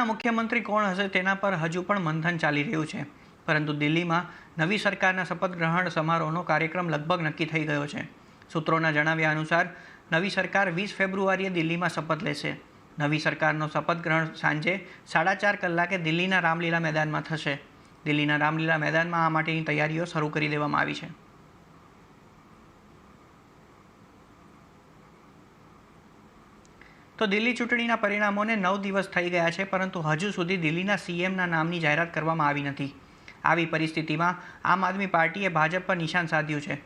दिल्लीना मुख्यमंत्री कोण हशे तेना पर हजू पण मंथन चाली रह्युं छे। परंतु दिल्लीमां नवी सरकारना शपथ ग्रहण समारोहनो कार्यक्रम लगभग नक्की थई गयो छे। सूत्रोना जणाव्या अनुसार नवी सरकार 20 फेब्रुआरीए दिल्लीमां शपथ लेशे। नवी सरकारनो शपथ ग्रहण सांजे 4:30 कलाके दिल्लीना रामलीला मैदानमां थशे। दिल्लीना रामलीला मैदानमां आ माटेनी तैयारीओ शरू करी देवामां आवी छे। तो दिल्ली चूंटણીના પરિણામોને 9 દિવસ થઈ ગયા છે, પરંતુ હજુ સુધી દિલ્હીના સીએમના નામની જાહેરાત કરવામાં આવી નથી। આવી પરિસ્થિતિમાં આમ આદમી પાર્ટીએ ભાજપ પર નિશાન સાધ્યું છે।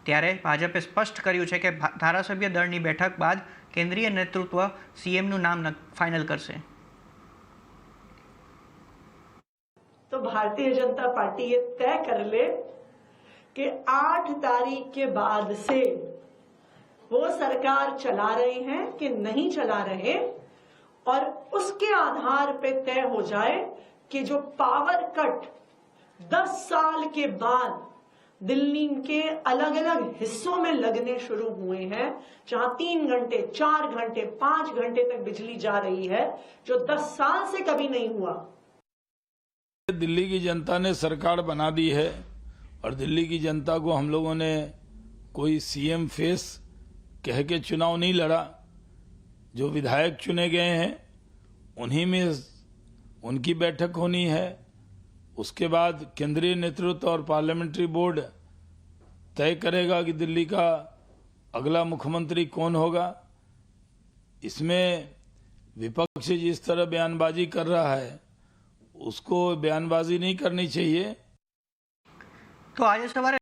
ત્યારે ભાજપે સ્પષ્ટ કર્યું છે કે ધારાસભ્ય દળની બેઠક બાદ કેન્દ્રીય નેતૃત્વ સીએમનું નામ ફાઇનલ કરશે। तो भारतीय जनता पार्टी ये तय कर ले कि 8 तारीख के बाद से वो सरकार चला रहे हैं कि नहीं चला रहे, और उसके आधार पे तय हो जाए कि जो पावर कट 10 साल के बाद दिल्ली के अलग अलग हिस्सों में लगने शुरू हुए हैं, जहां 3 घंटे 4 घंटे 5 घंटे तक बिजली जा रही है, जो 10 साल से कभी नहीं हुआ। दिल्ली की जनता ने सरकार बना दी है और दिल्ली की जनता को हम लोगों ने कोई सीएम फेस कह के चुनाव नहीं लड़ा। जो विधायक चुने गए हैं उन्हीं में उनकी बैठक होनी है। उसके बाद केंद्रीय नेतृत्व और पार्लियामेंट्री बोर्ड तय करेगा कि दिल्ली का अगला मुख्यमंत्री कौन होगा। इसमें विपक्ष जिस तरह बयानबाजी कर रहा है उसको बयानबाजी नहीं करनी चाहिए। तो आज सवारे